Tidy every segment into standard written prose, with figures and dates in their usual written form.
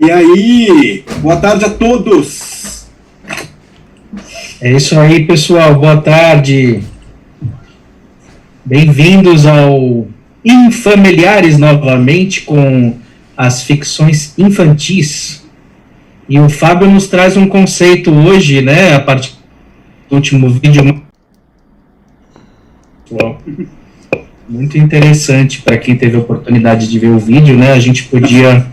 E aí, boa tarde a todos. É isso aí, pessoal, boa tarde. Bem-vindos ao Infamiliares novamente com as ficções infantis. E o Fábio nos traz um conceito hoje, né, a partir do último vídeo. Muito interessante para quem teve a oportunidade de ver o vídeo, né? A gente podia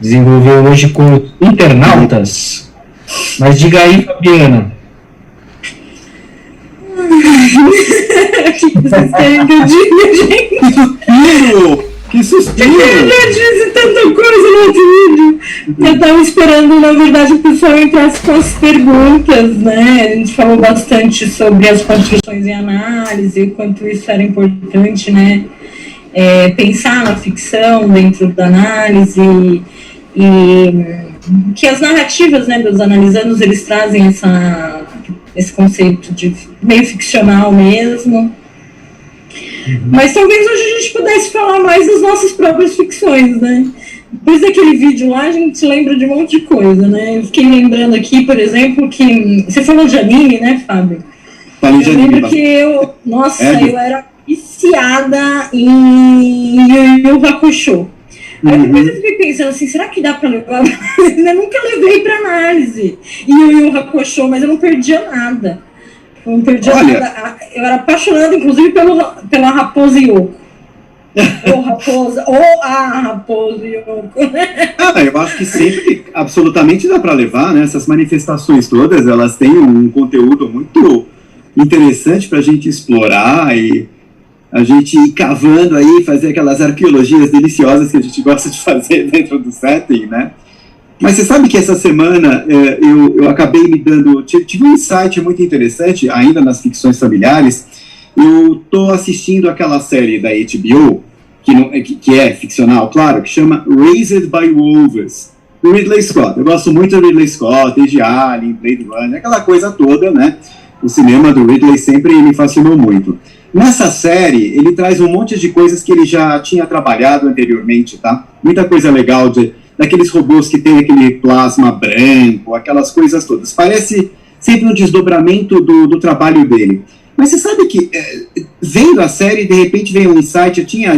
desenvolver hoje com internautas. Mas diga aí, Fabiana. O que vocês querem que eu diga, gente? Que suspiro! Eu já disse tanta coisa no outro vídeo. Eu tava esperando, na verdade, o pessoal entrasse com as perguntas, né? A gente falou bastante sobre as construções em análise, o quanto isso era importante, né? Pensar na ficção dentro da análise e que as narrativas, né, dos analisandos, eles trazem esse conceito de meio ficcional mesmo. Mas talvez hoje a gente pudesse falar mais das nossas próprias ficções, né? Depois daquele vídeo lá, a gente lembra de um monte de coisa, né? Eu fiquei lembrando aqui, por exemplo, que... Você falou de anime, né, Fábio? Falei de anime. Eu lembro que eu... Nossa, eu era viciada em Yu Yu Hakusho. Aí depois eu fiquei pensando assim, será que dá pra levar? Eu nunca levei pra análise Yu Yu Hakusho, mas eu não perdia nada. Eu não perdia nada. Eu era apaixonada, inclusive, pela Raposa Yoko. Ou a Raposa Yoko. Eu acho que sempre, absolutamente dá para levar, né? Essas manifestações todas, elas têm um conteúdo muito interessante para a gente explorar e a gente ir cavando aí, fazer aquelas arqueologias deliciosas que a gente gosta de fazer dentro do setting, né? Mas você sabe que essa semana eu acabei me dando... Tive um insight muito interessante, ainda nas ficções familiares. Eu estou assistindo aquela série da HBO, que é ficcional, claro, que chama Raised by Wolves, do Ridley Scott. Eu gosto muito do Ridley Scott, desde Alien, Blade Runner, aquela coisa toda, né? O cinema do Ridley sempre me fascinou muito. Nessa série, ele traz um monte de coisas que ele já tinha trabalhado anteriormente, tá? Muita coisa legal daqueles robôs que tem aquele plasma branco, aquelas coisas todas. Parece sempre um desdobramento do trabalho dele. Mas você sabe que, vendo a série, de repente veio um insight, eu tinha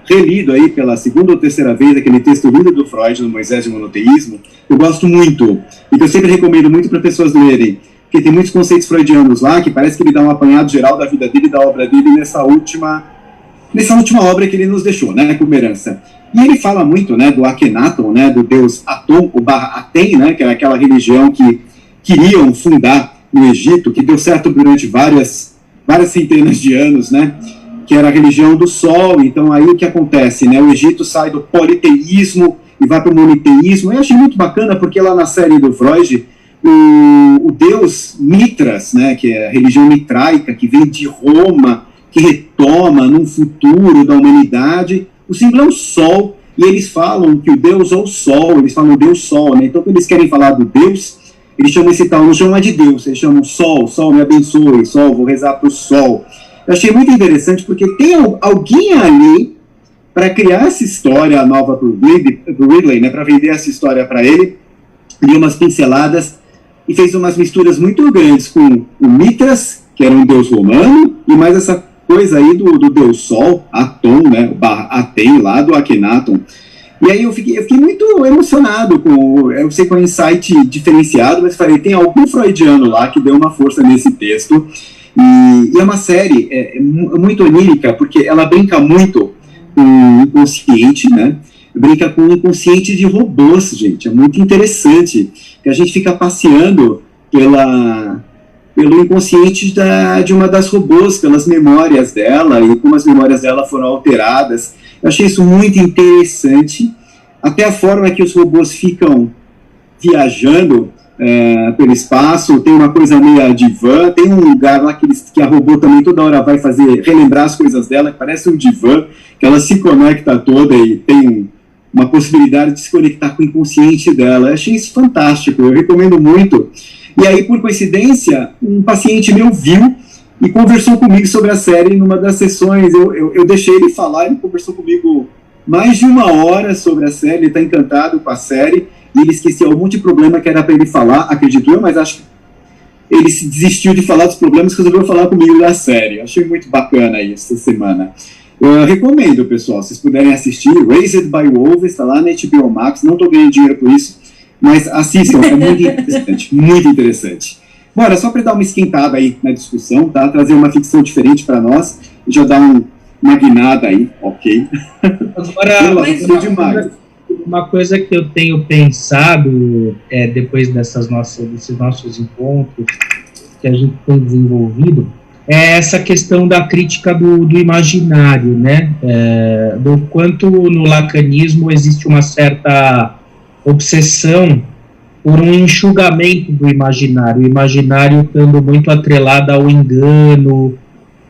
relido aí pela segunda ou terceira vez aquele texto lindo do Freud, do Moisés de Monoteísmo, eu gosto muito, e que eu sempre recomendo muito para pessoas lerem, porque tem muitos conceitos freudianos lá, que parece que ele dá um apanhado geral da vida dele e da obra dele nessa última obra que ele nos deixou, né, como herança. E ele fala muito, né, do Akhenaton, né, do deus Atum, o Aten, né, que era aquela religião que queriam fundar no Egito, que deu certo durante várias centenas de anos, né, que era a religião do Sol. Então aí o que acontece, né, o Egito sai do politeísmo e vai para o moniteísmo. Eu achei muito bacana porque lá na série do Freud, o deus Mitras, né, que é a religião mitraica, que vem de Roma, que retoma num futuro da humanidade, o símbolo é o Sol, e eles falam que o Deus é o Sol, eles falam Deus Sol, né? Então quando eles querem falar do Deus, eles chamam esse tal, não chamam de Deus, eles chamam Sol, Sol me abençoe, Sol, vou rezar para o Sol. Eu achei muito interessante porque tem alguém ali para criar essa história nova para o Ridley, né, para vender essa história para ele, deu umas pinceladas e fez umas misturas muito grandes com o Mitras, que era um deus romano, e mais essa coisa aí do deus Sol, Atom, né, Aten lá do Akhenaton. E aí eu fiquei muito emocionado eu sei que é um insight diferenciado, mas falei, tem algum freudiano lá que deu uma força nesse texto, e é uma série muito onírica, porque ela brinca muito com o inconsciente, né, brinca com o inconsciente de robôs, gente, é muito interessante, que a gente fica passeando pelo inconsciente de uma das robôs, pelas memórias dela, e como as memórias dela foram alteradas. Eu achei isso muito interessante, até a forma que os robôs ficam viajando pelo espaço. Tem uma coisa meio divã, tem um lugar lá que a robô também toda hora vai relembrar as coisas dela, que parece um divã, que ela se conecta toda e tem uma possibilidade de se conectar com o inconsciente dela. Eu achei isso fantástico, eu recomendo muito. E aí, por coincidência, um paciente meu viu e conversou comigo sobre a série numa das sessões. Eu deixei ele falar, ele conversou comigo mais de 1 hora sobre a série, ele está encantado com a série, e ele esqueceu um monte de problema que era para ele falar, acredito eu, mas acho que ele se desistiu de falar dos problemas e resolveu falar comigo da série. Achei muito bacana isso essa semana. Eu recomendo, pessoal, se vocês puderem assistir, Raised by Wolves, está lá na HBO Max, não estou ganhando dinheiro por isso, mas assistam, é muito interessante, muito interessante. Bora, só para dar uma esquentada aí na discussão, tá? Trazer uma ficção diferente para nós, e já dar uma guinada aí, ok? Agora, demais. Uma coisa que eu tenho pensado, depois desses nossos encontros que a gente tem desenvolvido, é essa questão da crítica do imaginário, né? Do quanto no lacanismo existe uma certa obsessão por um enxugamento do imaginário, o imaginário estando muito atrelado ao engano,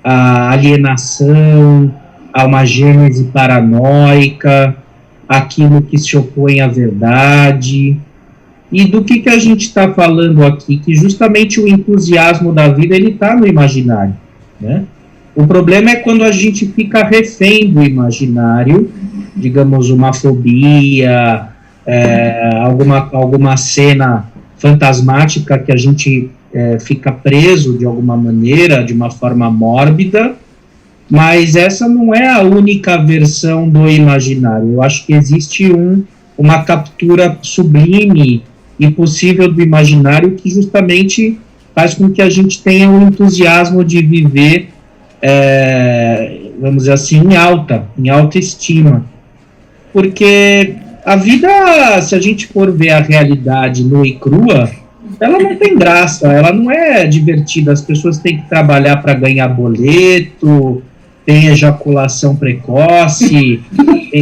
à alienação, a uma gênese paranoica, aquilo que se opõe à verdade. E do que a gente está falando aqui? Que justamente o entusiasmo da vida, ele está no imaginário, né? O problema é quando a gente fica refém do imaginário, digamos, uma fobia, alguma cena fantasmática que a gente fica preso de alguma maneira, de uma forma mórbida, mas essa não é a única versão do imaginário. Eu acho que existe uma captura sublime e possível do imaginário que justamente faz com que a gente tenha o entusiasmo de viver, vamos dizer assim, em alta estima. Porque a vida, se a gente for ver a realidade nua e crua, ela não tem graça, ela não é divertida. As pessoas têm que trabalhar para ganhar boleto, tem ejaculação precoce,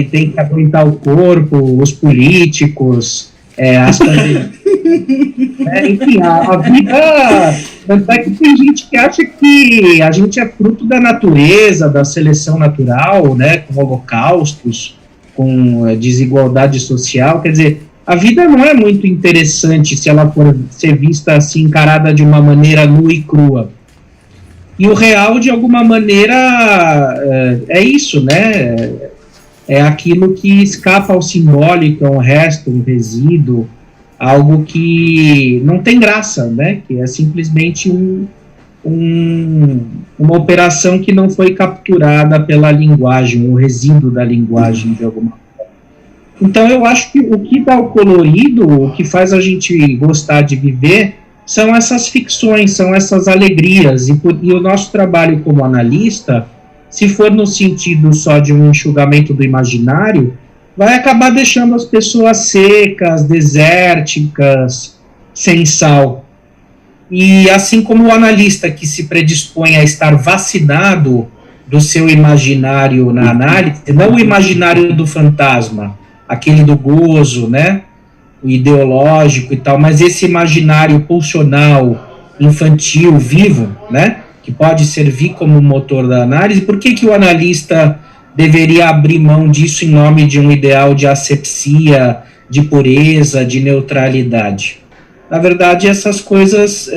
tem que aguentar o corpo, os políticos, as pandemias. Enfim, a vida... Tanto é que tem gente que acha que a gente é fruto da natureza, da seleção natural, né, com holocaustos, com desigualdade social. Quer dizer, a vida não é muito interessante se ela for ser vista assim, encarada de uma maneira nua e crua. E o real, de alguma maneira, é isso, né? É aquilo que escapa ao simbólico, é um resto, um resíduo, algo que não tem graça, né? Que é simplesmente uma operação que não foi capturada pela linguagem, o resíduo da linguagem, de alguma forma. Então, eu acho que o que dá o colorido, o que faz a gente gostar de viver, são essas ficções, são essas alegrias, e o nosso trabalho como analista, se for no sentido só de um enxugamento do imaginário, vai acabar deixando as pessoas secas, desérticas, sem sal. E assim como o analista que se predispõe a estar vacinado do seu imaginário na análise, não o imaginário do fantasma, aquele do gozo, né? O ideológico e tal, mas esse imaginário pulsional, infantil, vivo, né, que pode servir como motor da análise. Por que o analista deveria abrir mão disso em nome de um ideal de asepsia, de pureza, de neutralidade? Na verdade, essas coisas,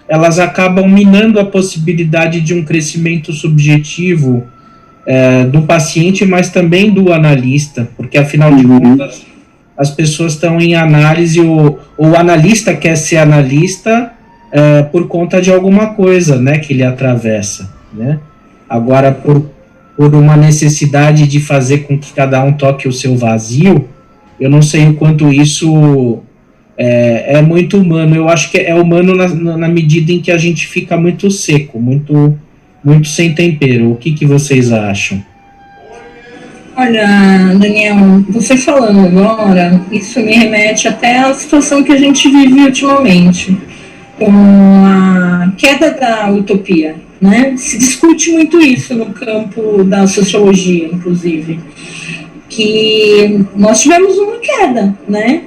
elas acabam minando a possibilidade de um crescimento subjetivo do paciente, mas também do analista, porque, afinal de contas, as pessoas estão em análise, o analista quer ser analista por conta de alguma coisa, né, que ele atravessa, né? Agora, por uma necessidade de fazer com que cada um toque o seu vazio, eu não sei o quanto isso é muito humano. Eu acho que é humano na medida em que a gente fica muito seco, muito sem tempero. O que vocês acham? Olha, Daniel, você falando agora, isso me remete até à situação que a gente vive ultimamente, com a queda da utopia, né? Se discute muito isso no campo da sociologia, inclusive, que nós tivemos uma queda, né?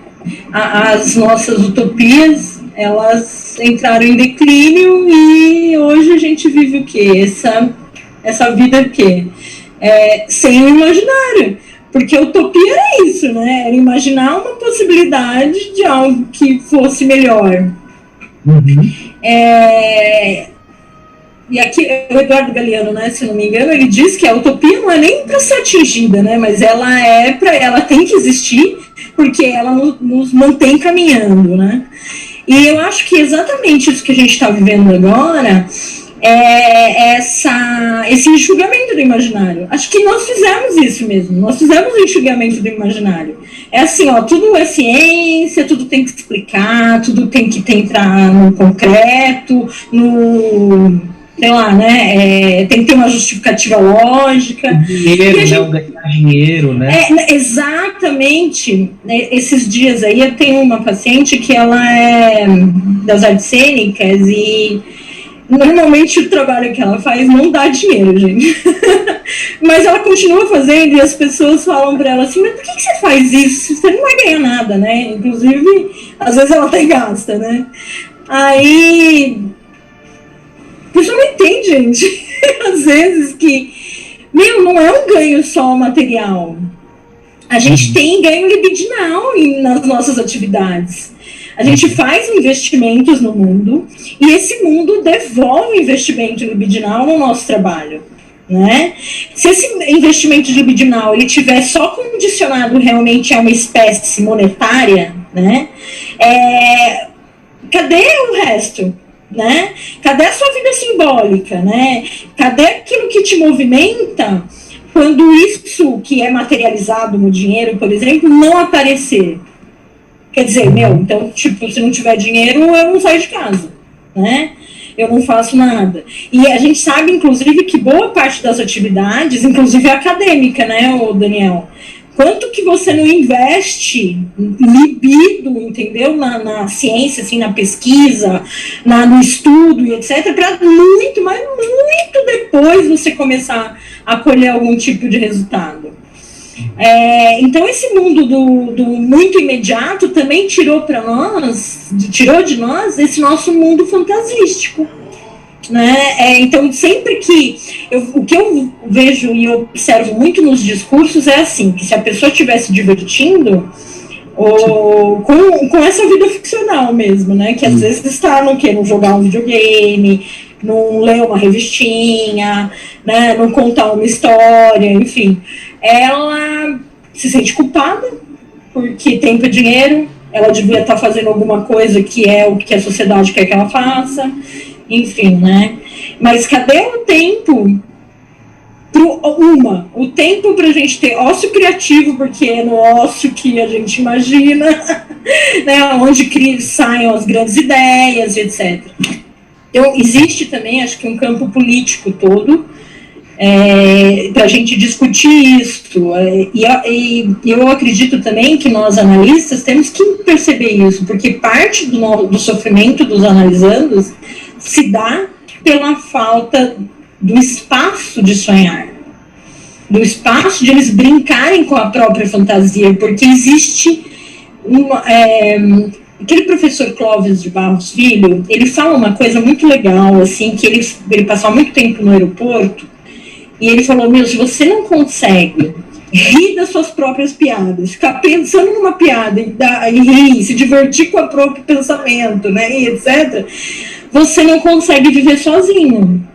As nossas utopias, elas entraram em declínio e hoje a gente vive o quê? Essa vida o quê? Sem o imaginário, porque utopia era isso, né? Era imaginar uma possibilidade de algo que fosse melhor. e aqui o Eduardo Galeano, né, se não me engano, ele diz que a utopia não é nem para ser atingida, né, mas ela tem que existir porque ela nos mantém caminhando, né. E eu acho que exatamente isso que a gente está vivendo agora é esse enxugamento do imaginário. Acho que nós fizemos isso mesmo, nós fizemos o enxugamento do imaginário. É assim, ó, tudo é ciência, tudo tem que explicar, tudo tem que entrar no concreto, sei lá, né, tem que ter uma justificativa lógica. Dinheiro, gente, ganhar dinheiro, né? Exatamente. Esses dias aí eu tenho uma paciente que ela é das artes cênicas e normalmente o trabalho que ela faz não dá dinheiro, gente. Mas ela continua fazendo e as pessoas falam para ela assim, mas por que você faz isso? Você não vai ganhar nada, né? Inclusive, às vezes ela até gasta, né? Aí... a pessoa não entende, gente, às vezes que, não é um ganho só material. A gente tem ganho libidinal nas nossas atividades. A gente faz investimentos no mundo e esse mundo devolve investimento libidinal no nosso trabalho, né? Se esse investimento libidinal ele tiver só condicionado realmente a uma espécie monetária, né? Cadê o resto? Né? Cadê a sua vida simbólica, né? Cadê aquilo que te movimenta quando isso que é materializado no dinheiro, por exemplo, não aparecer? Quer dizer, então, tipo, se não tiver dinheiro, eu não saio de casa, né? Eu não faço nada. E a gente sabe, inclusive, que boa parte das atividades, inclusive a acadêmica, né, o Daniel? Quanto que você não investe libido, entendeu? Na ciência, assim, na pesquisa, no estudo e etc., para muito, mas muito depois você começar a colher algum tipo de resultado. Então, esse mundo do muito imediato também tirou de nós esse nosso mundo fantasístico. Né? Então, sempre que o que eu vejo e observo muito nos discursos é assim, que se a pessoa estiver se divertindo com essa vida ficcional mesmo, né? Que às vezes está no jogar um videogame, não ler uma revistinha, né? Não contar uma história, enfim, ela se sente culpada porque tempo é dinheiro, ela devia estar fazendo alguma coisa que é o que a sociedade quer que ela faça. Enfim, né? Mas cadê o tempo o tempo pra gente ter ócio criativo, porque é no ócio que a gente imagina, né? Onde saem as grandes ideias, etc. Então, existe também, acho que um campo político todo para a gente discutir isso. E eu acredito também que nós, analistas, temos que perceber isso, porque parte do sofrimento dos analisandos se dá pela falta do espaço de sonhar, do espaço de eles brincarem com a própria fantasia, porque existe aquele professor Clóvis de Barros Filho, ele fala uma coisa muito legal, assim, que ele passou muito tempo no aeroporto, e ele falou, se você não consegue rir das suas próprias piadas, ficar pensando numa piada e rir, se divertir com o próprio pensamento, né, e etc., você não consegue viver sozinho.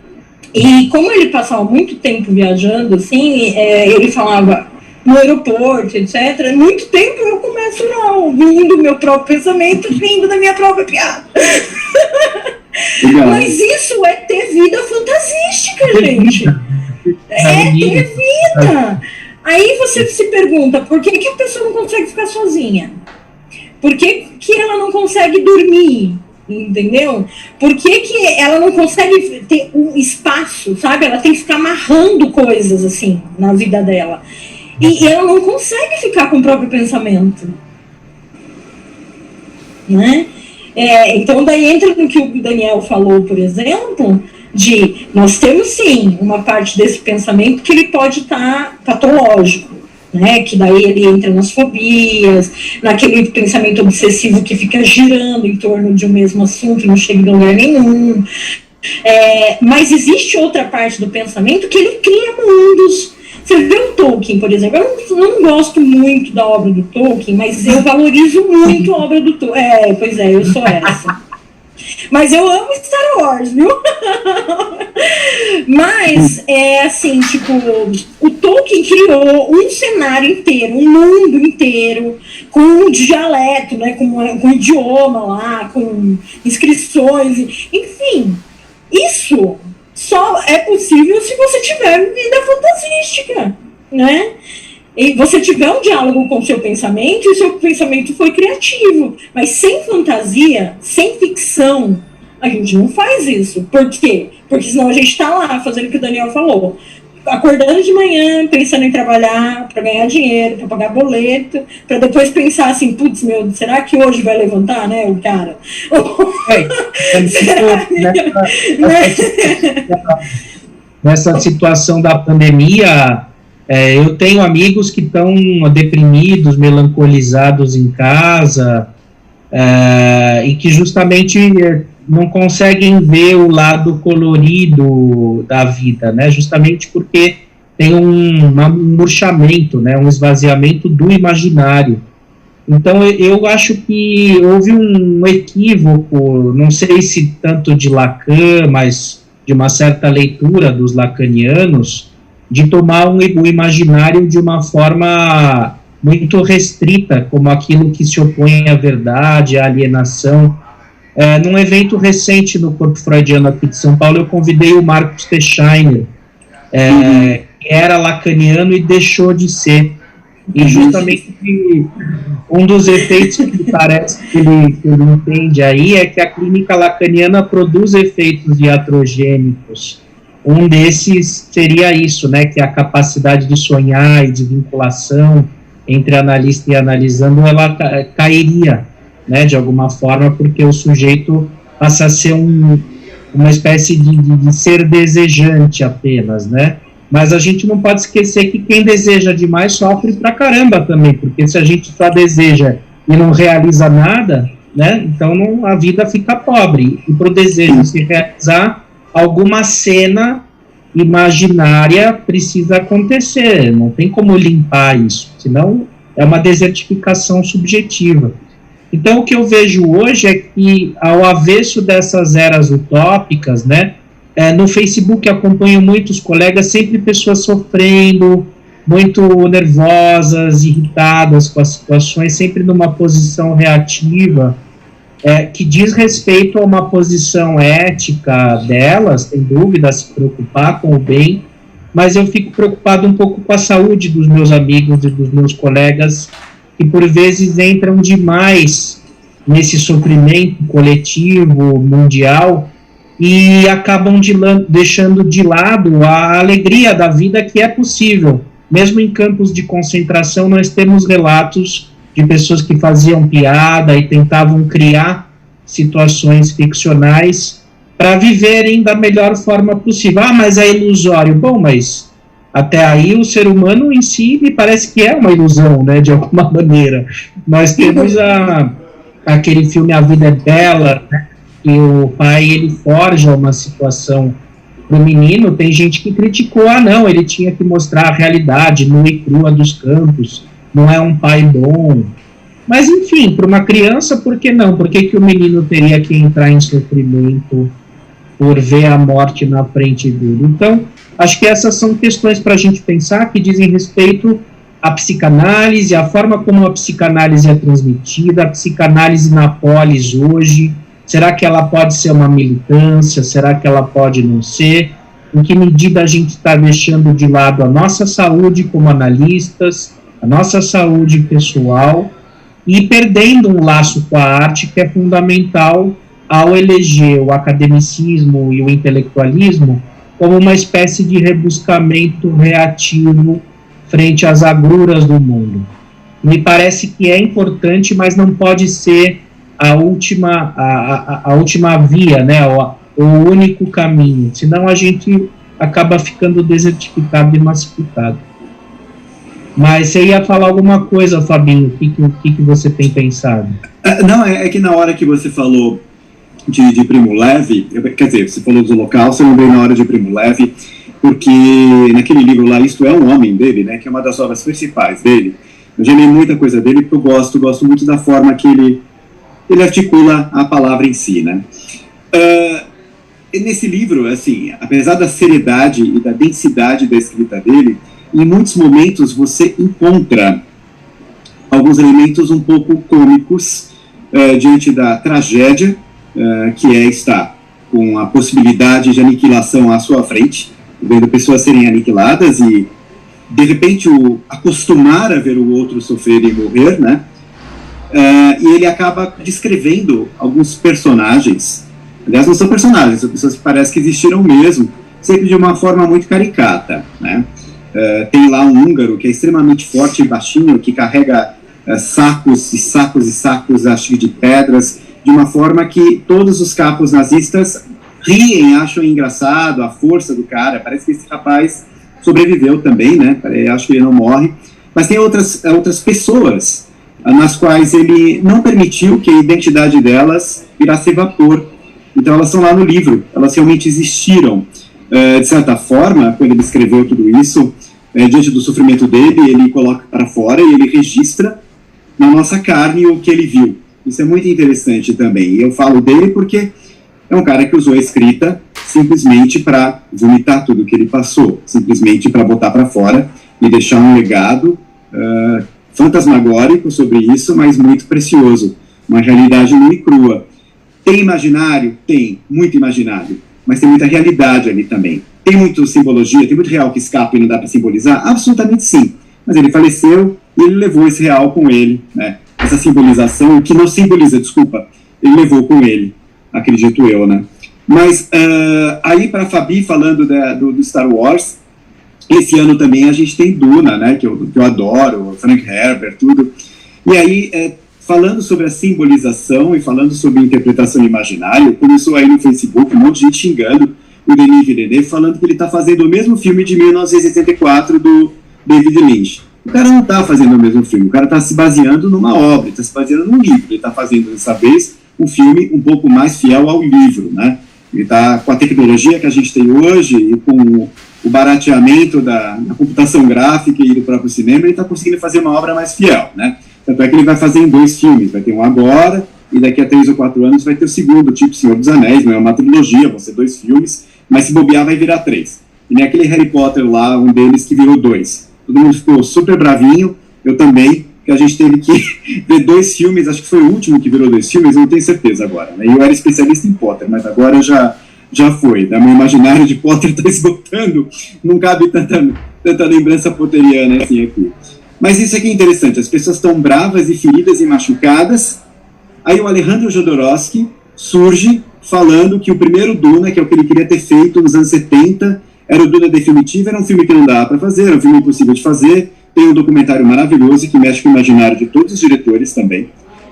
E como ele passava muito tempo viajando, assim, ele falava no aeroporto, etc., muito tempo eu começo ouvindo meu próprio pensamento, rindo da minha própria piada. Mas isso é ter vida fantasística, gente. É ter vida. Aí você se pergunta, por que a pessoa não consegue ficar sozinha? Por que ela não consegue dormir? Entendeu? Por que ela não consegue ter um espaço, sabe? Ela tem que ficar amarrando coisas, assim, na vida dela. E ela não consegue ficar com o próprio pensamento. Né? Então, daí entra no que o Daniel falou, por exemplo, de nós temos, sim, uma parte desse pensamento que ele pode estar patológico. Né, que daí ele entra nas fobias, naquele pensamento obsessivo que fica girando em torno de um mesmo assunto e não chega em lugar nenhum. Mas existe outra parte do pensamento que ele cria mundos. Você vê o Tolkien, por exemplo, eu não gosto muito da obra do Tolkien, mas eu valorizo muito a obra do Tolkien. Pois é, eu sou essa. Mas eu amo Star Wars, viu? Mas, assim, tipo, o Tolkien criou um cenário inteiro, um mundo inteiro, com um dialeto, né, com idioma lá, com inscrições, enfim. Isso só é possível se você tiver vida fantasística, né? E você tiver um diálogo com o seu pensamento, e o seu pensamento foi criativo. Mas sem fantasia, sem ficção, a gente não faz isso. Por quê? Porque senão a gente está lá fazendo o que o Daniel falou. Acordando de manhã, pensando em trabalhar para ganhar dinheiro, para pagar boleto, para depois pensar assim, putz, meu, será que hoje vai levantar, né, o cara? Nessa situação da pandemia, eu tenho amigos que estão deprimidos, melancolizados em casa, e que justamente não conseguem ver o lado colorido da vida, né? Justamente porque tem um murchamento, né? Um esvaziamento do imaginário. Então, eu acho que houve um equívoco, não sei se tanto de Lacan, mas de uma certa leitura dos lacanianos, de tomar o imaginário de uma forma muito restrita, como aquilo que se opõe à verdade, à alienação. Num evento recente no Corpo Freudiano aqui de São Paulo, eu convidei o Marcos Teixeiner, que era lacaniano e deixou de ser. E justamente um dos efeitos que parece que ele entende aí é que a clínica lacaniana produz efeitos iatrogênicos. Um desses seria isso, né, que a capacidade de sonhar e de vinculação entre analista e analisando, ela cairia, né, de alguma forma, porque o sujeito passa a ser uma espécie de ser desejante apenas, né? Mas a gente não pode esquecer que quem deseja demais sofre pra caramba também, porque se a gente só deseja e não realiza nada, né, então a vida fica pobre. E para o desejo se realizar, alguma cena imaginária precisa acontecer, não tem como limpar isso, senão é uma desertificação subjetiva. Então, o que eu vejo hoje é que, ao avesso dessas eras utópicas, né, no Facebook acompanho muitos colegas, sempre pessoas sofrendo, muito nervosas, irritadas com as situações, sempre numa posição reativa, que diz respeito a uma posição ética delas, sem dúvida, se preocupar com o bem, mas eu fico preocupado um pouco com a saúde dos meus amigos e dos meus colegas, que por vezes entram demais nesse sofrimento coletivo, mundial, e acabam deixando de lado a alegria da vida que é possível. Mesmo em campos de concentração, nós temos relatos de pessoas que faziam piada e tentavam criar situações ficcionais para viverem da melhor forma possível. Ah, mas é ilusório. Bom, mas até aí o ser humano em si me parece que é uma ilusão, né, de alguma maneira. Nós temos aquele filme A Vida é Bela, né, que o pai ele forja uma situação para o menino. Tem gente que criticou, não, ele tinha que mostrar a realidade nua e crua dos campos, não é um pai bom. Mas enfim, para uma criança, por que não? Por que o menino teria que entrar em sofrimento por ver a morte na frente dele? Então, acho que essas são questões para a gente pensar, que dizem respeito à psicanálise, à forma como a psicanálise é transmitida, a psicanálise na polis hoje. Será que ela pode ser uma militância? Será que ela pode não ser? Em que medida a gente está deixando de lado a nossa saúde como analistas, a nossa saúde pessoal, e perdendo um laço com a arte que é fundamental ao eleger o academicismo e o intelectualismo como uma espécie de rebuscamento reativo frente às agruras do mundo. Me parece que é importante, mas não pode ser a última via, né, o único caminho, senão a gente acaba ficando desertificado e massificado. Mas você ia falar alguma coisa, Fabinho, o que você tem pensado? Não, é que na hora que você falou de Primo Levi, quer dizer, você falou do Holocausto, eu lembrei na hora de Primo Levi, porque naquele livro lá, Isto é um Homem dele, né, que é uma das obras principais dele, eu já li muita coisa dele, porque eu gosto muito da forma que ele ele articula a palavra em si, né? Nesse livro, assim, apesar da seriedade e da densidade da escrita dele, em muitos momentos você encontra alguns elementos um pouco cômicos diante da tragédia que é estar com a possibilidade de aniquilação à sua frente, vendo pessoas serem aniquiladas e, de repente, acostumar a ver o outro sofrer e morrer, né? E ele acaba descrevendo alguns personagens. Aliás, não são personagens, são pessoas que parecem que existiram mesmo, sempre de uma forma muito caricata, né? Tem lá um húngaro que é extremamente forte e baixinho, que carrega sacos e sacos e sacos, acho, de pedras, de uma forma que todos os capos nazistas riem, acham engraçado a força do cara. Parece que esse rapaz sobreviveu também, né? Acho que ele não morre. Mas tem outras pessoas nas quais ele não permitiu que a identidade delas virasse vapor. Então elas estão lá no livro, elas realmente existiram. De certa forma, quando ele escreveu tudo isso, diante do sofrimento dele, ele coloca para fora e ele registra na nossa carne o que ele viu. Isso é muito interessante também. E eu falo dele porque é um cara que usou a escrita simplesmente para vomitar tudo o que ele passou, simplesmente para botar para fora e deixar um legado fantasmagórico sobre isso, mas muito precioso. Uma realidade nua e crua. Tem imaginário? Tem, muito imaginário. Mas tem muita realidade ali também. Tem muita simbologia, tem muito real que escapa e não dá para simbolizar? Absolutamente sim. Mas ele faleceu e ele levou esse real com ele, né? Essa simbolização, que não simboliza, desculpa, ele levou com ele, acredito eu, né? Mas aí para a Fabi, falando do Star Wars, esse ano também a gente tem Duna, né? Que eu adoro, Frank Herbert, tudo. E aí, falando sobre a simbolização e falando sobre a interpretação imaginária, começou aí no Facebook um monte de gente xingando o Denis Villeneuve, falando que ele está fazendo o mesmo filme de 1984 do David Lynch. O cara não está fazendo o mesmo filme, o cara está se baseando numa obra, está se baseando num livro. Ele está fazendo, dessa vez, um filme um pouco mais fiel ao livro, né? Ele está com a tecnologia que a gente tem hoje e com o barateamento da computação gráfica e do próprio cinema, ele está conseguindo fazer uma obra mais fiel, né? Tanto é que ele vai fazer em 2 filmes, vai ter um agora, e daqui a 3 ou 4 anos vai ter o segundo, tipo Senhor dos Anéis, não é uma trilogia, vão ser 2 filmes, mas se bobear vai virar 3. E nem aquele Harry Potter lá, um deles que virou 2. Todo mundo ficou super bravinho, eu também, que a gente teve que ver 2 filmes, acho que foi o último que virou 2 filmes, eu não tenho certeza agora, né? Eu era especialista em Potter, mas agora já foi, né? Meu imaginário de Potter está esgotando, não cabe tanta lembrança potteriana assim aqui. Mas isso aqui é interessante, as pessoas estão bravas e feridas e machucadas. Aí o Alejandro Jodorowsky surge falando que o primeiro Duna, que é o que ele queria ter feito nos anos 70, era o Duna definitivo, era um filme que não dava para fazer, era um filme impossível de fazer. Tem um documentário maravilhoso que mexe com o imaginário de todos os diretores também.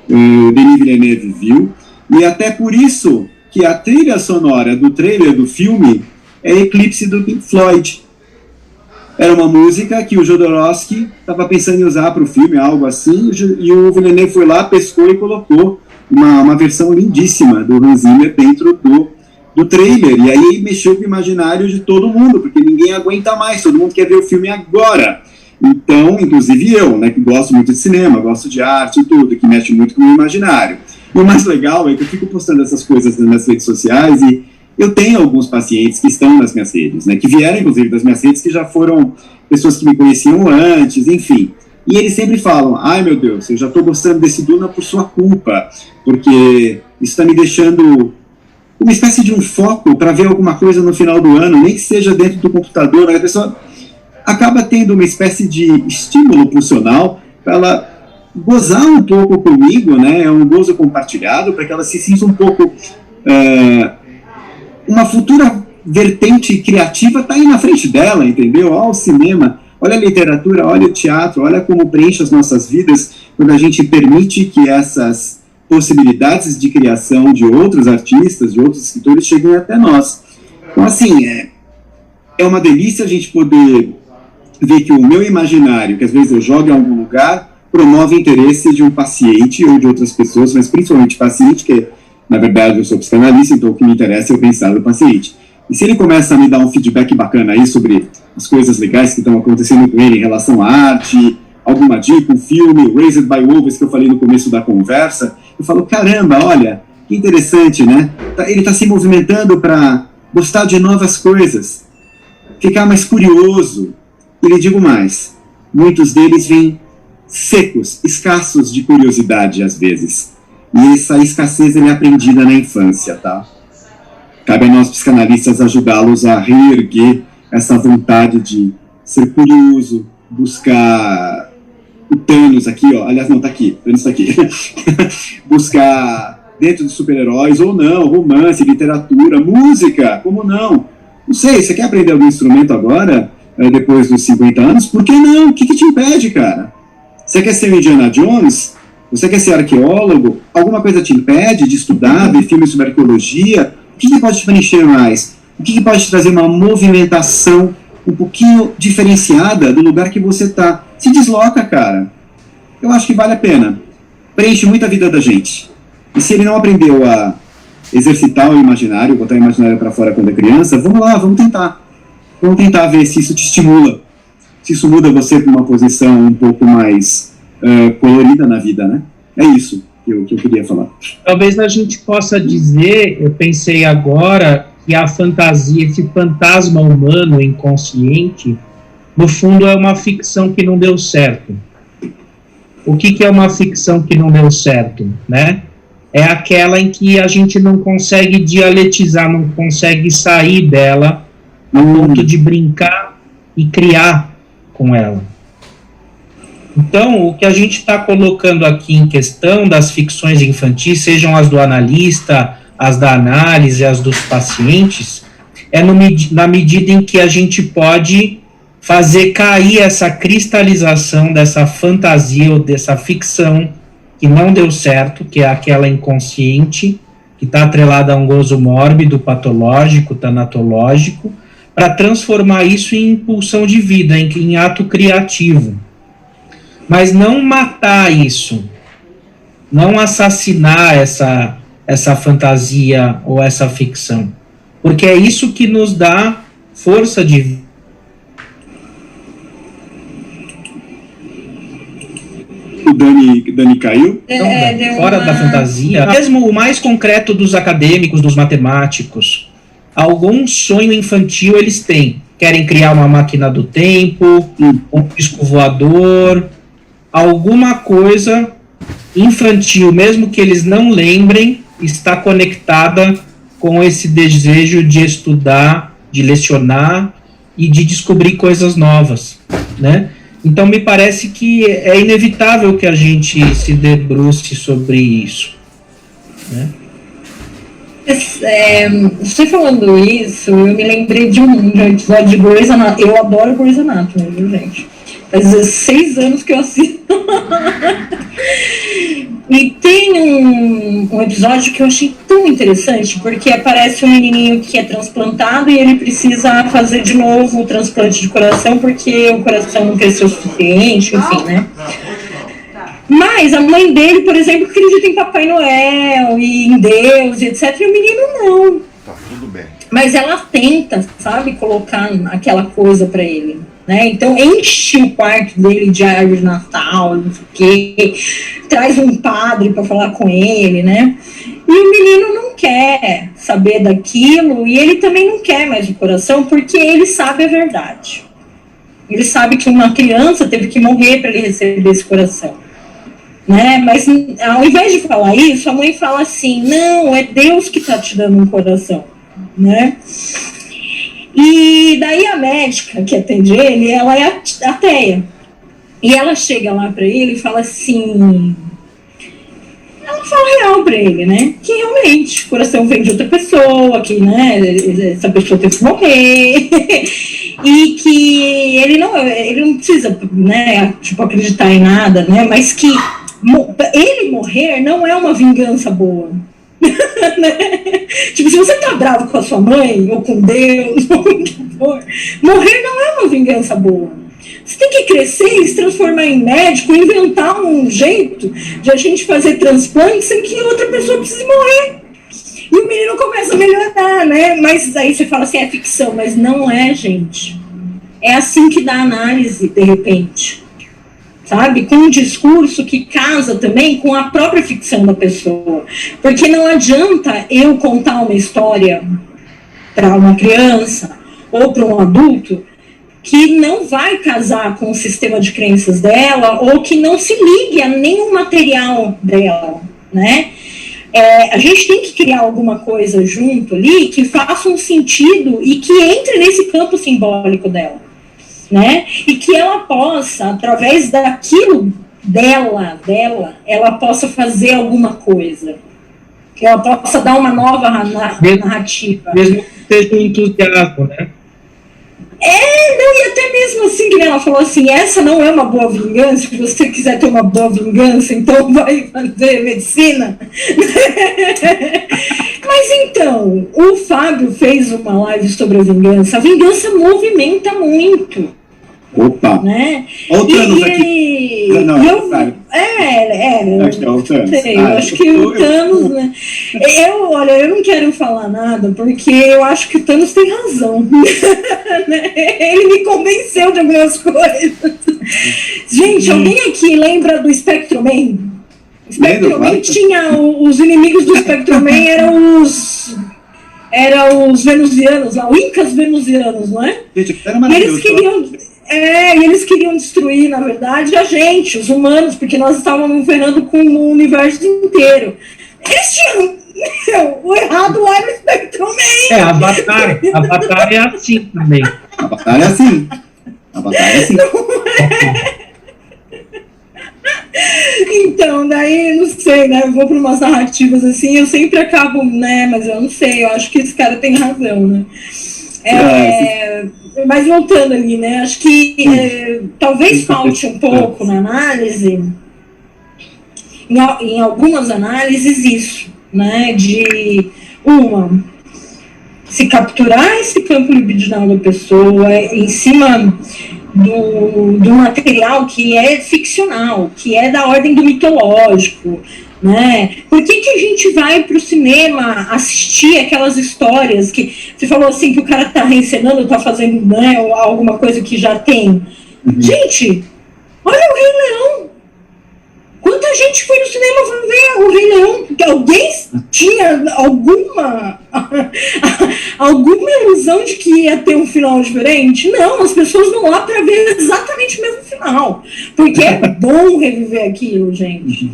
O Denis Villeneuve viu. E até por isso que a trilha sonora do trailer do filme é Eclipse do Pink Floyd. Era uma música que o Jodorowsky estava pensando em usar para o filme, algo assim, e o Villeneuve foi lá, pescou e colocou uma versão lindíssima do Hans Zimmer dentro do trailer. E aí mexeu com o imaginário de todo mundo, porque ninguém aguenta mais, todo mundo quer ver o filme agora. Então, inclusive eu, né, que gosto muito de cinema, gosto de arte e tudo, que mexe muito com o imaginário. E o mais legal é que eu fico postando essas coisas nas redes sociais e eu tenho alguns pacientes que estão nas minhas redes, né, que vieram, inclusive, das minhas redes, que já foram pessoas que me conheciam antes, enfim. E eles sempre falam, ai meu Deus, eu já estou gostando desse Duna por sua culpa, porque isso está me deixando uma espécie de um foco para ver alguma coisa no final do ano, nem que seja dentro do computador, né? A pessoa acaba tendo uma espécie de estímulo pulsional para ela gozar um pouco comigo, né? É um gozo compartilhado, para que ela se sinta um pouco... uma futura vertente criativa está aí na frente dela, entendeu? Olha o cinema, olha a literatura, olha o teatro, olha como preenche as nossas vidas quando a gente permite que essas possibilidades de criação de outros artistas, de outros escritores cheguem até nós. Então, assim, é uma delícia a gente poder ver que o meu imaginário, que às vezes eu jogo em algum lugar, promove o interesse de um paciente ou de outras pessoas, mas principalmente paciente, que na verdade eu sou psicanalista, então o que me interessa é o bem-estar do paciente. E se ele começa a me dar um feedback bacana aí sobre as coisas legais que estão acontecendo com ele em relação à arte, alguma dica, um filme, Raised by Wolves, que eu falei no começo da conversa, eu falo, caramba, olha, que interessante, né? Ele está se movimentando para gostar de novas coisas, ficar mais curioso. E lhe digo mais, muitos deles vêm secos, escassos de curiosidade às vezes. E essa escassez é aprendida na infância, tá? Cabe a nós psicanalistas ajudá-los a reerguer essa vontade de ser curioso, buscar o Thanos aqui, ó. Aliás, não, tá aqui, o Thanos tá aqui. Buscar dentro de super-heróis ou não, romance, literatura, música, como não? Não sei, você quer aprender algum instrumento agora, depois dos 50 anos? Por que não? O que te impede, cara? Você quer ser o Indiana Jones? Você quer ser arqueólogo? Alguma coisa te impede de estudar, ver filmes sobre arqueologia? O que pode te preencher mais? O que pode te trazer uma movimentação um pouquinho diferenciada do lugar que você está? Se desloca, cara. Eu acho que vale a pena. Preenche muito a vida da gente. E se ele não aprendeu a exercitar o imaginário, botar o imaginário para fora quando é criança, vamos lá, vamos tentar. Vamos tentar ver se isso te estimula. Se isso muda você para uma posição um pouco mais colorida na vida, né? É isso que eu queria falar. Talvez a gente possa dizer, eu pensei agora, que a fantasia, esse fantasma humano inconsciente, no fundo é uma ficção que não deu certo. O que é uma ficção que não deu certo, né? É aquela em que a gente não consegue dialetizar, não consegue sair dela a ponto de brincar e criar com ela. Então, o que a gente está colocando aqui em questão das ficções infantis, sejam as do analista, as da análise, as dos pacientes, é na medida em que a gente pode fazer cair essa cristalização dessa fantasia ou dessa ficção que não deu certo, que é aquela inconsciente, que está atrelada a um gozo mórbido, patológico, tanatológico, para transformar isso em impulsão de vida, em ato criativo. Mas não matar isso, não assassinar essa fantasia ou essa ficção, porque é isso que nos dá força de vida. O Dani caiu? Então, fora da fantasia, mesmo o mais concreto dos acadêmicos, dos matemáticos, algum sonho infantil eles têm. Querem criar uma máquina do tempo, um disco voador, alguma coisa infantil, mesmo que eles não lembrem, está conectada com esse desejo de estudar, de lecionar e de descobrir coisas novas, né? Então, me parece que é inevitável que a gente se debruce sobre isso, né? Você falando isso, eu me lembrei de um episódio de Grey's Anatomy. Eu adoro Grey's Anatomy, viu, gente? Faz 16 anos que eu assisto. E tem um episódio que eu achei tão interessante, porque aparece um menininho que é transplantado e ele precisa fazer de novo o transplante de coração, porque o coração não cresceu o suficiente, enfim, né? Mas a mãe dele, por exemplo, acredita em Papai Noel e em Deus, e etc. E o menino não. Tá, tudo bem. Mas ela tenta, sabe, colocar aquela coisa pra ele, né? Então enche o quarto dele de árvore de Natal, não sei o quê, traz um padre para falar com ele, né? E o menino não quer saber daquilo e ele também não quer mais o coração porque ele sabe a verdade. Ele sabe que uma criança teve que morrer para ele receber esse coração, né? Mas ao invés de falar isso, a mãe fala assim: não, é Deus que está te dando um coração, né? E daí a médica que atende ele, ela é ateia. E ela chega lá para ele e fala assim... Ela fala real para ele, né? Que realmente o coração vem de outra pessoa, que, né, essa pessoa teve que morrer. E que ele não precisa, né, tipo, acreditar em nada, né? Mas que ele morrer não é uma vingança boa. Né? Tipo, se você tá bravo com a sua mãe ou com Deus ou com o que for, morrer não é uma vingança boa. Você tem que crescer e se transformar em médico, inventar um jeito de a gente fazer transplante sem que outra pessoa precise morrer. E o menino começa a melhorar, né? Mas aí você fala assim, é ficção, mas não é, gente. É assim que dá análise, de repente. sabe? Com um discurso que casa também com a própria ficção da pessoa. Porque não adianta eu contar uma história para uma criança ou para um adulto que não vai casar com o sistema de crenças dela ou que não se ligue a nenhum material dela, né? A gente tem que criar alguma coisa junto ali que faça um sentido e que entre nesse campo simbólico dela, né? E que ela possa, através daquilo dela, ela possa fazer alguma coisa. Que ela possa dar uma nova narrativa. Mesmo que seja um entusiasmo, né? Não, e até mesmo assim, que ela falou assim, essa não é uma boa vingança, se você quiser ter uma boa vingança, então vai fazer medicina. Mas então, o Fábio fez uma live sobre a vingança movimenta muito. Opa! Né? Olha o Thanos aqui. Acho que é o Thanos. Eu acho que o Thanos, né? Olha, eu não quero falar nada, porque eu acho que o Thanos tem razão. Ele me convenceu de algumas coisas. Gente, alguém aqui lembra do Spectrum-Man? Spectrum-Man tinha os inimigos do Spectrum-Man eram os venusianos, lá, os incas venusianos, não é? Gente, era maravilhoso. Eles queriam destruir, na verdade, a gente, os humanos, porque nós estávamos ferrando com o universo inteiro. Eles tinham... O errado era o Spectrum-Man. Avatar é assim também. Avatar é assim. Então, daí, não sei, né? Eu vou para umas narrativas assim, eu sempre acabo, né? Mas eu não sei, eu acho que esse cara tem razão, né? Mas voltando ali, né? Acho que talvez falte um pouco na análise, em algumas análises, isso, né? De se capturar esse campo libidinal da pessoa em cima do material que é ficcional, que é da ordem do mitológico, né? Por que a gente vai para o cinema assistir aquelas histórias que você falou assim, que o cara está reencenando, está fazendo, né, alguma coisa que já tem? Gente, olha o Rei Leão. Quanta gente foi no cinema ver o Rei Leão? Alguém tinha alguma ilusão de que ia ter um final diferente? Não, as pessoas vão lá para ver exatamente o mesmo final. Porque é bom reviver aquilo, gente.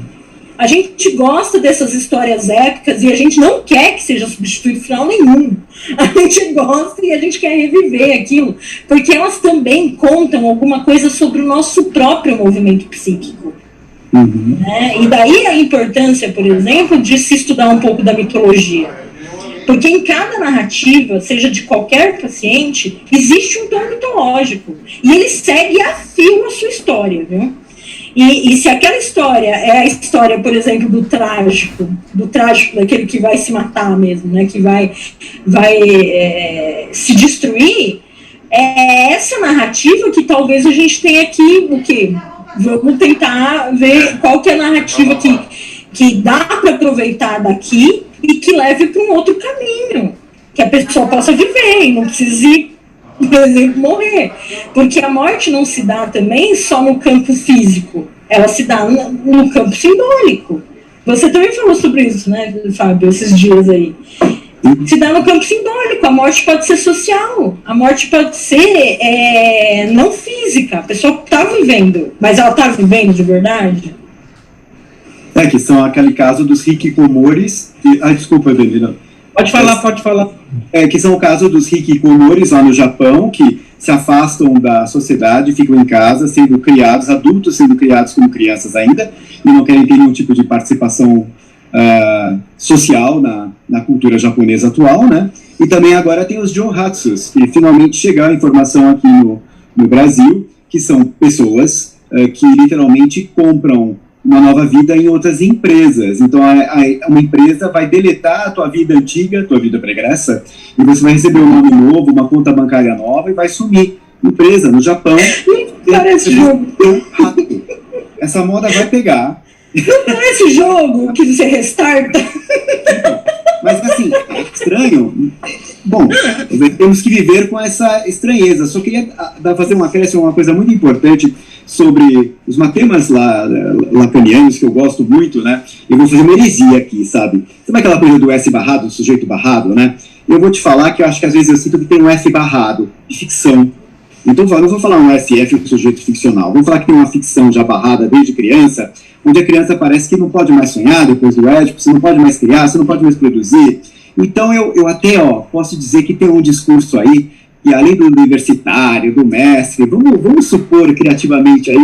A gente gosta dessas histórias épicas e a gente não quer que seja substituído final nenhum. A gente gosta e a gente quer reviver aquilo, porque elas também contam alguma coisa sobre o nosso próprio movimento psíquico. Né? E daí a importância, por exemplo, de se estudar um pouco da mitologia. Porque em cada narrativa, seja de qualquer paciente, existe um tom mitológico. E ele segue a fio a sua história, viu? E se aquela história é a história, por exemplo, do trágico, daquele que vai se matar mesmo, né, que vai se destruir, é essa narrativa que talvez a gente tenha aqui, o quê? Vamos tentar ver qual que é a narrativa que dá para aproveitar daqui e que leve para um outro caminho, que a pessoa possa viver e não precise, por exemplo, morrer. Porque a morte não se dá também só no campo físico, ela se dá no campo simbólico. Você também falou sobre isso, né, Fábio, esses dias aí. Se dá no campo simbólico, a morte pode ser social, a morte pode ser não física, a pessoa está vivendo, mas ela está vivendo de verdade? Que são aquele caso dos hikikomoris, desculpa, Danilo. Pode falar. Que são o caso dos hikikomoris lá no Japão, que se afastam da sociedade, ficam em casa, sendo criados, adultos sendo criados como crianças ainda, e não querem ter nenhum tipo de participação social na cultura japonesa atual, né? E também agora tem os Johatsus, que finalmente chegaram a informação aqui no Brasil, que são pessoas que literalmente compram uma nova vida em outras empresas. Então, uma empresa vai deletar a tua vida antiga, tua vida pregressa, e você vai receber um nome novo, uma conta bancária nova, e vai sumir. Empresa, no Japão, parece jogo. Essa moda vai pegar. Não parece jogo que você restarta? Então, mas assim, estranho. Bom, temos que viver com essa estranheza. Só queria fazer uma coisa muito importante sobre os matemas lacanianos, que eu gosto muito, né? Eu vou fazer uma heresia aqui, sabe? Sabe aquela coisa do S barrado, do sujeito barrado, né? Eu vou te falar que eu acho que às vezes eu sinto que tem um F barrado, de ficção. Então, eu não vou falar um SF, um sujeito ficcional. Vamos falar que tem uma ficção já barrada desde criança, onde a criança parece que não pode mais sonhar depois do Édipo, você não pode mais criar, você não pode mais produzir. Então, eu até posso dizer que tem um discurso aí, que além do universitário, do mestre, vamos supor criativamente aí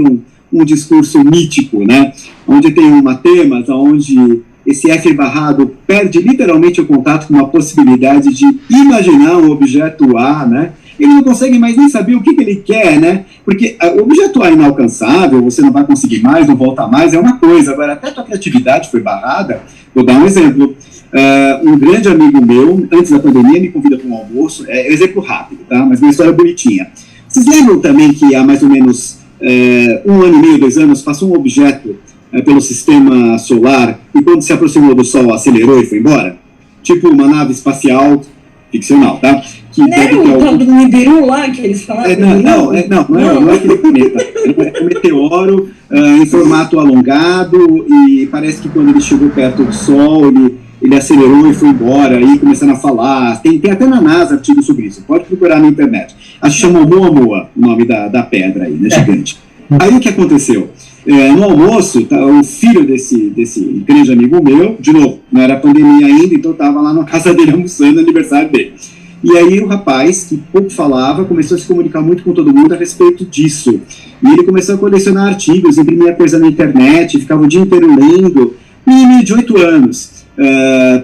um discurso mítico, né? Onde tem temas onde esse F barrado perde literalmente o contato com uma possibilidade de imaginar um objeto A, né? Ele não consegue mais nem saber o que ele quer, né? Porque o objeto A é inalcançável, você não vai conseguir mais, não volta mais, é uma coisa. Agora, até a tua criatividade foi barrada. Vou dar um exemplo. Um grande amigo meu, antes da pandemia, me convida para um almoço. É um exemplo rápido, tá? Mas uma história bonitinha. Vocês lembram também que há mais ou menos 1 ano e meio, 2 anos, passou um objeto pelo sistema solar e quando se aproximou do Sol acelerou e foi embora? Tipo uma nave espacial ficcional, tá? Que não era o tal do Nibiru lá que eles falavam? Não é aquele planeta. É um meteoro em formato alongado e parece que quando ele chegou perto do Sol, ele acelerou e foi embora, aí começando a falar. Tem até na NASA artigo sobre isso, pode procurar na internet. Acho que chama Oumuamua, o nome da pedra aí, né, gigante. Aí o que aconteceu? No almoço, o filho desse grande amigo meu, de novo, não era pandemia ainda, então eu estava lá na casa dele almoçando, aniversário dele. E aí o rapaz, que pouco falava, começou a se comunicar muito com todo mundo a respeito disso. E ele começou a colecionar artigos, imprimia coisa na internet, ficava o dia inteiro lendo. Menino de 8 anos,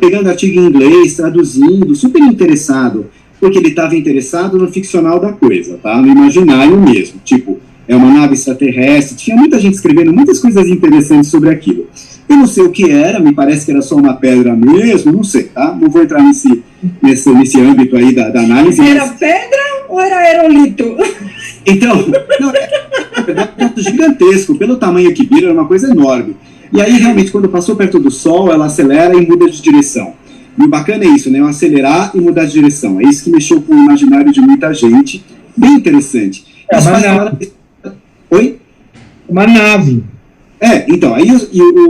pegando artigo em inglês, traduzindo, super interessado, porque ele estava interessado no ficcional da coisa, tá? No imaginário mesmo, tipo, é uma nave extraterrestre, tinha muita gente escrevendo muitas coisas interessantes sobre aquilo. Eu não sei o que era, me parece que era só uma pedra mesmo, não sei, tá? Não vou entrar nesse âmbito aí da análise. Era pedra ou era aerolito? Então, é gigantesco, pelo tamanho que vira, era uma coisa enorme. E aí, realmente, quando passou perto do Sol, ela acelera e muda de direção. E o bacana é isso, né? Acelerar e mudar de direção. É isso que mexeu com o imaginário de muita gente. Bem interessante. Oi? Uma nave. Então, aí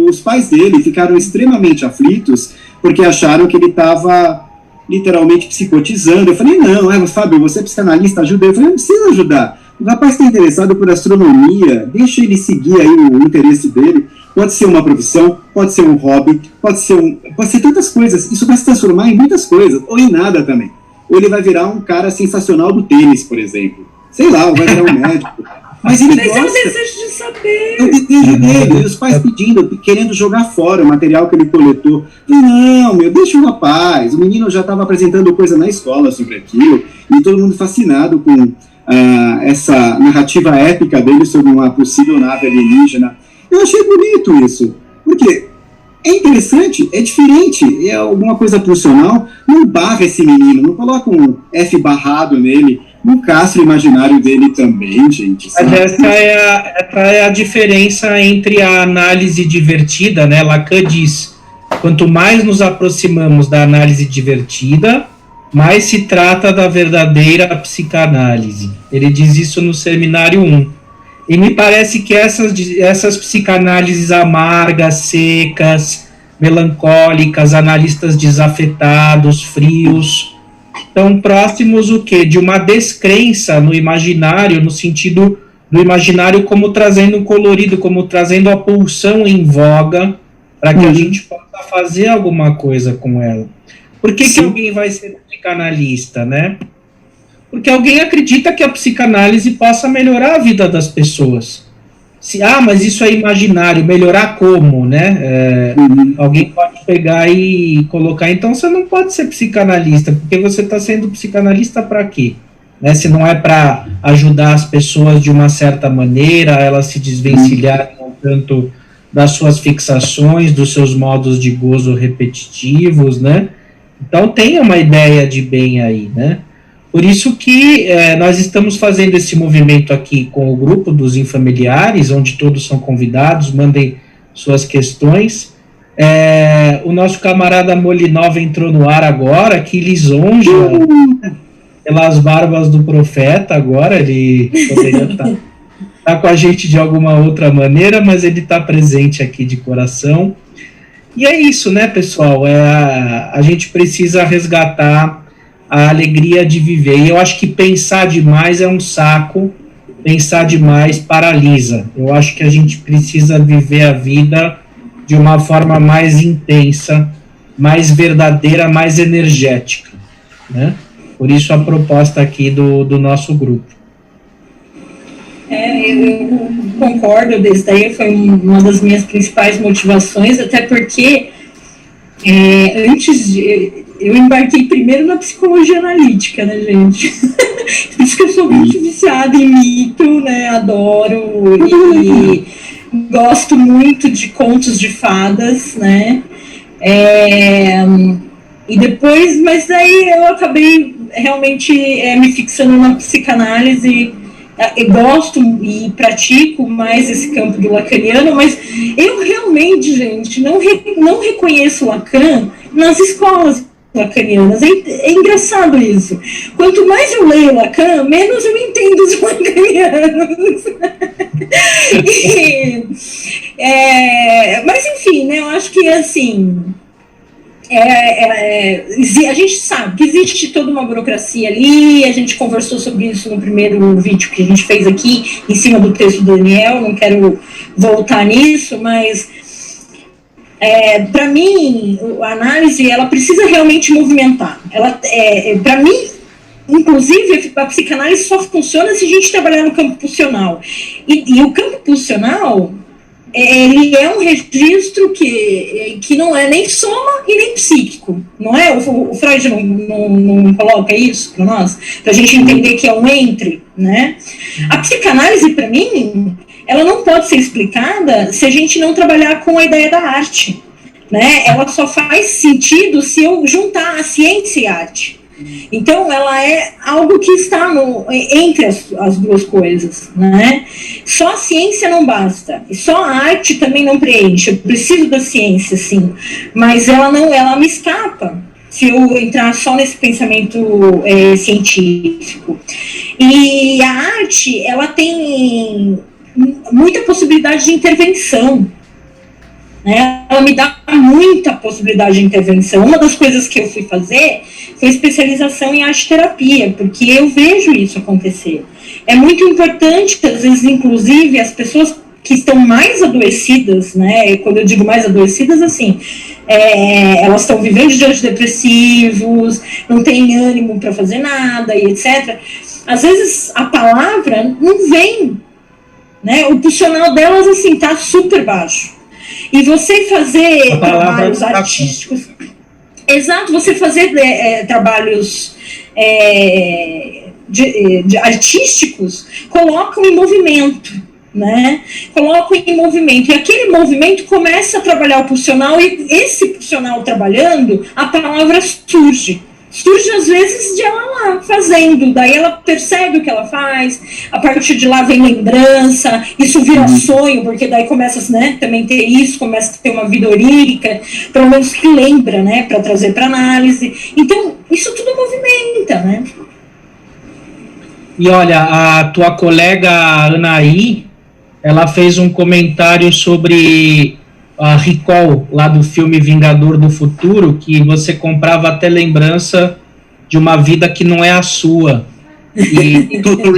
os pais dele ficaram extremamente aflitos porque acharam que ele estava literalmente psicotizando. Eu falei, não, Fábio, você é psicanalista, ajuda ele. Eu falei, não precisa ajudar. O rapaz está interessado por astronomia, deixa ele seguir aí o interesse dele. Pode ser uma profissão, pode ser um hobby, pode ser tantas coisas. Isso vai se transformar em muitas coisas, ou em nada também. Ou ele vai virar um cara sensacional do tênis, por exemplo. Sei lá, ou vai virar um médico. Mas ele gosta. É o desejo de saber. É o desejo dele. E os pais pedindo, querendo jogar fora o material que ele coletou. Não, deixa o rapaz. O menino já estava apresentando coisa na escola sobre aquilo. E todo mundo fascinado com essa narrativa épica dele sobre uma possível nave alienígena. Eu achei bonito isso. Porque é interessante, é diferente. É alguma coisa funcional. Não barra esse menino. Não coloca um F barrado nele. No castro imaginário dele também, gente. Mas essa é a diferença entre a análise divertida, né? Lacan diz, quanto mais nos aproximamos da análise divertida, mais se trata da verdadeira psicanálise. Ele diz isso no Seminário 1. E me parece que essas psicanálises amargas, secas, melancólicas, analistas desafetados, frios, estão próximos o quê? De uma descrença no imaginário, no sentido do imaginário como trazendo um colorido, como trazendo a pulsão em voga, para que a gente possa fazer alguma coisa com ela. Por que alguém vai ser psicanalista, né? Porque alguém acredita que a psicanálise possa melhorar a vida das pessoas. Mas isso é imaginário, melhorar como, né? Alguém pode pegar e colocar, então você não pode ser psicanalista, porque você está sendo psicanalista para quê? Né? Se não é para ajudar as pessoas de uma certa maneira, elas se desvencilharem um tanto das suas fixações, dos seus modos de gozo repetitivos, né? Então tem uma ideia de bem aí, né? Por isso que nós estamos fazendo esse movimento aqui com o grupo dos Infamiliares, onde todos são convidados, mandem suas questões, O nosso camarada Molinova entrou no ar agora, que lisonja pelas barbas do profeta agora, ele poderia estar com a gente de alguma outra maneira, mas ele está presente aqui de coração. E é isso, né, pessoal? A gente precisa resgatar a alegria de viver. E eu acho que pensar demais é um saco, pensar demais paralisa. Eu acho que a gente precisa viver a vida de uma forma mais intensa, mais verdadeira, mais energética, né? Por isso a proposta aqui do nosso grupo. Eu concordo, desde daí foi uma das minhas principais motivações, até porque eu embarquei primeiro na psicologia analítica, né, gente? Por isso que eu sou muito viciada em mito, né, adoro e gosto muito de contos de fadas, né, e depois, mas daí eu acabei realmente me fixando na psicanálise. Eu gosto e pratico mais esse campo do lacaniano, mas eu realmente, gente, não reconheço Lacan nas escolas lacanianas. É engraçado isso. Quanto mais eu leio Lacan, menos eu entendo os lacanianos. Mas enfim, né, eu acho que assim... a gente sabe que existe toda uma burocracia ali, a gente conversou sobre isso no primeiro vídeo que a gente fez aqui, em cima do texto do Daniel, não quero voltar nisso, mas para mim, a análise, ela precisa realmente movimentar. Para mim, inclusive, a psicanálise só funciona se a gente trabalhar no campo pulsional. E o campo pulsional... ele é um registro que não é nem soma e nem psíquico, não é? O Freud não coloca isso para nós, para a gente entender que é um entre, né? A psicanálise, para mim, ela não pode ser explicada se a gente não trabalhar com a ideia da arte, né? Ela só faz sentido se eu juntar a ciência e a arte. Então, ela é algo que está entre as duas coisas, né? Só a ciência não basta, e só a arte também não preenche. Eu preciso da ciência, sim, mas ela me escapa se eu entrar só nesse pensamento científico. E a arte, ela tem muita possibilidade de intervenção, né? Ela me dá muita possibilidade de intervenção. Uma das coisas que eu fui fazer foi especialização em arte-terapia, porque eu vejo isso acontecer. É muito importante, às vezes, inclusive, as pessoas que estão mais adoecidas, né? Quando eu digo mais adoecidas, assim, elas estão vivendo de antidepressivos, não têm ânimo para fazer nada, e etc. Às vezes, a palavra não vem, né? O pulsional delas, assim, tá super baixo. E você fazer trabalhos artísticos... Exato, você fazer trabalhos artísticos colocam em movimento, né? Colocam em movimento. E aquele movimento começa a trabalhar o pulsional, e esse pulsional trabalhando, a palavra surge. Surge, às vezes, de ela lá fazendo, daí ela percebe o que ela faz, a partir de lá vem lembrança, isso vira sonho, porque daí começa, né, também ter isso, começa a ter uma vida onírica, pelo menos que lembra, né, para trazer para análise. Então, isso tudo movimenta, né? E olha, a tua colega Anaí, ela fez um comentário sobre a Recall, lá do filme Vingador do Futuro, que você comprava até lembrança de uma vida que não é a sua. E... Total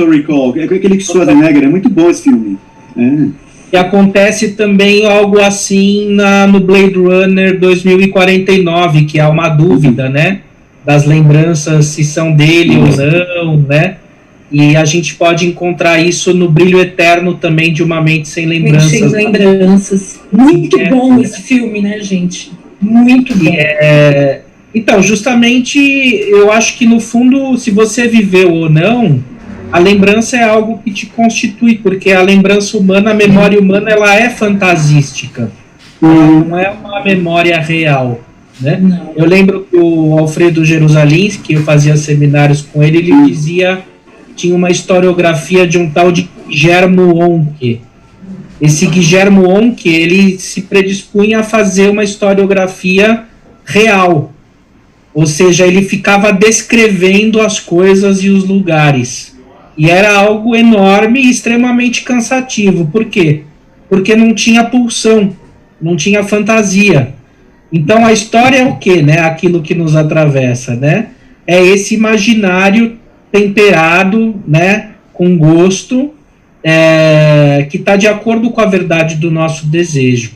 Recall, aquele Schwarzenegger, é muito bom esse filme. E acontece também algo assim no Blade Runner 2049, que há uma dúvida, né, das lembranças, se são dele ou não, né? E a gente pode encontrar isso no Brilho Eterno também, de Uma Mente Sem Lembranças. Sem Lembranças. Muito bom esse filme, né, gente? Muito bom. Então, justamente, eu acho que, no fundo, se você viveu ou não, a lembrança é algo que te constitui, porque a lembrança humana, a memória humana, ela é fantasística. Não é uma memória real, né? Eu lembro que o Alfredo Jerusalins, que eu fazia seminários com ele, ele dizia... tinha uma historiografia de um tal de Germo Onque, esse Guillermo Onck, ele se predispunha a fazer uma historiografia real, ou seja, ele ficava descrevendo as coisas e os lugares, e era algo enorme e extremamente cansativo. Por quê? Porque não tinha pulsão, não tinha fantasia. Então a história é o quê, né? Aquilo que nos atravessa, né? É esse imaginário temperado, né? Com gosto, que está de acordo com a verdade do nosso desejo.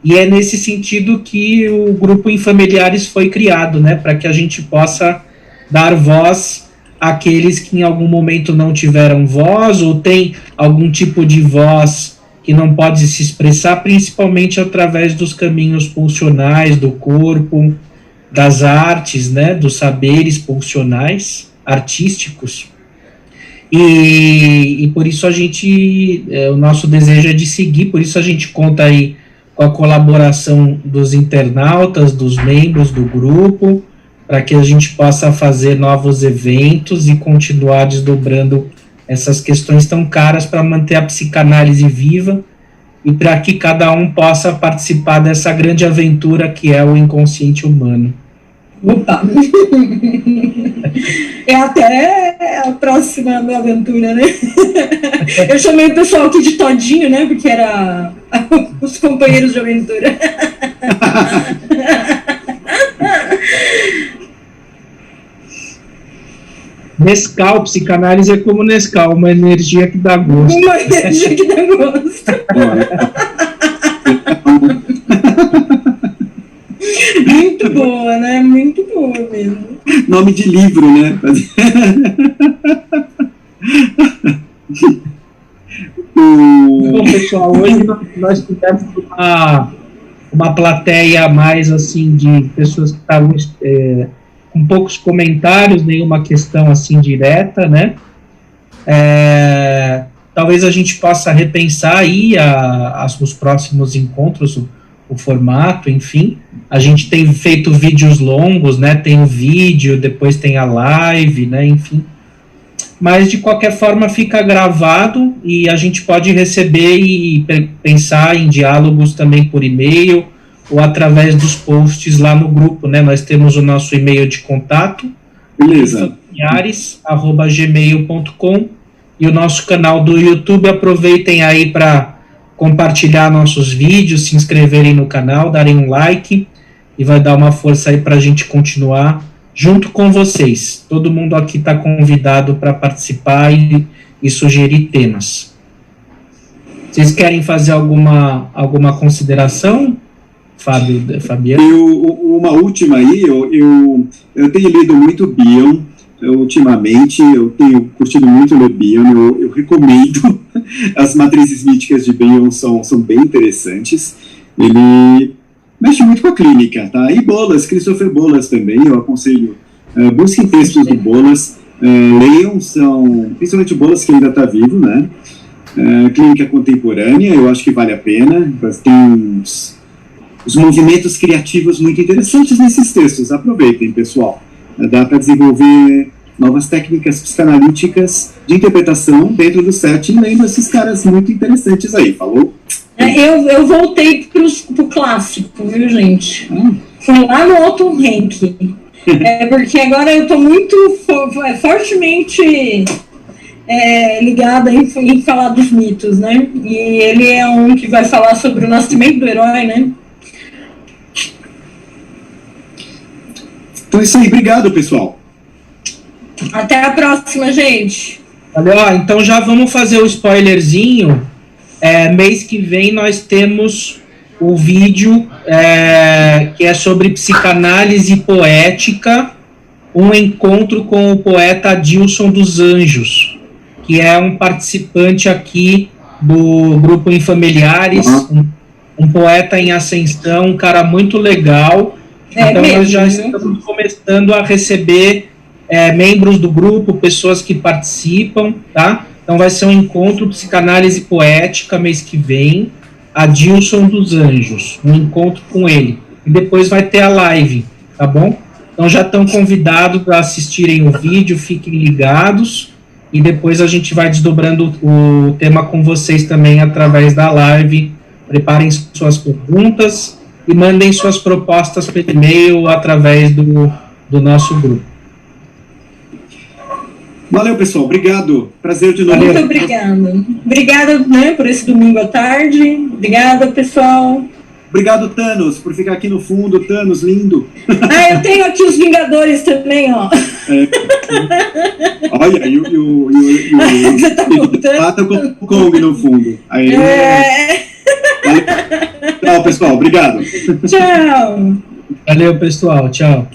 E é nesse sentido que o grupo Infamiliares foi criado, né? Para que a gente possa dar voz àqueles que em algum momento não tiveram voz, ou tem algum tipo de voz que não pode se expressar, principalmente através dos caminhos pulsionais do corpo, das artes, né, dos saberes pulsionais, artísticos. E por isso o nosso desejo é de seguir, por isso a gente conta aí com a colaboração dos internautas, dos membros do grupo, para que a gente possa fazer novos eventos e continuar desdobrando essas questões tão caras para manter a psicanálise viva e para que cada um possa participar dessa grande aventura que é o inconsciente humano. Opa! É até a próxima aventura, né? Eu chamei o pessoal aqui de Todinho, né? Porque era os companheiros de aventura. Nescau, psicanálise é como Nescau, uma energia que dá gosto. Uma energia que dá gosto. Muito boa, né? Muito boa mesmo. Nome de livro, né? Bom, pessoal, hoje nós tivemos uma plateia mais assim de pessoas que estavam com poucos comentários, nenhuma questão assim direta, né? Talvez a gente possa repensar aí os próximos encontros, o formato, enfim. A gente tem feito vídeos longos, né? Tem o vídeo, depois tem a live, né? Enfim. Mas, de qualquer forma, fica gravado e a gente pode receber e pensar em diálogos também por e-mail ou através dos posts lá no grupo, né? Nós temos o nosso e-mail de contato, familiares@gmail.com, e o nosso canal do YouTube. Aproveitem aí para compartilhar nossos vídeos, se inscreverem no canal, darem um like, e vai dar uma força aí para a gente continuar junto com vocês. Todo mundo aqui está convidado para participar e sugerir temas. Vocês querem fazer alguma consideração, Fabiano? Uma última aí, eu tenho lido muito Bion, ultimamente, eu tenho curtido muito ler Bion, eu recomendo. As matrizes míticas de Bion são bem interessantes. Ele mexe muito com a clínica, tá? E Bolas, Christopher Bolas também, eu aconselho. Busquem textos do Bolas, leiam, principalmente o Bolas, que ainda está vivo, né? Clínica contemporânea, eu acho que vale a pena. Tem os movimentos criativos muito interessantes nesses textos. Aproveitem, pessoal. Dá para desenvolver novas técnicas psicanalíticas de interpretação dentro do setting, lendo esses caras muito interessantes aí, falou? Eu voltei pro clássico, viu, gente? Fui lá no Otto Rank. Porque agora eu estou muito fortemente ligada em falar dos mitos, né? E ele é um que vai falar sobre o nascimento do herói, né? Então é isso aí, obrigado, pessoal. Até a próxima, gente. Valeu, então já vamos fazer o spoilerzinho. Mês que vem nós temos o vídeo que é sobre psicanálise poética, um encontro com o poeta Adilson dos Anjos, que é um participante aqui do grupo Infamiliares, um poeta em ascensão, um cara muito legal. Então mesmo, nós já estamos começando a receber membros do grupo, pessoas que participam, tá? Então vai ser um encontro de psicanálise poética mês que vem, Adilson dos Anjos, um encontro com ele. E depois vai ter a live, tá bom? Então já estão convidados para assistirem o vídeo, fiquem ligados. e depois a gente vai desdobrando o tema com vocês também através da live. Preparem suas perguntas e mandem suas propostas por e-mail através do nosso grupo. Valeu, pessoal. Obrigado. Prazer de novo. Muito obrigada. Obrigada, né, por esse domingo à tarde. Obrigada, pessoal. Obrigado, Thanos, por ficar aqui no fundo. Thanos, lindo. Ah, eu tenho aqui os Vingadores também, ó. Olha, e Você tá o com o Kong no fundo. Aí, Tchau, pessoal. Obrigado. Tchau. Valeu, pessoal. Tchau.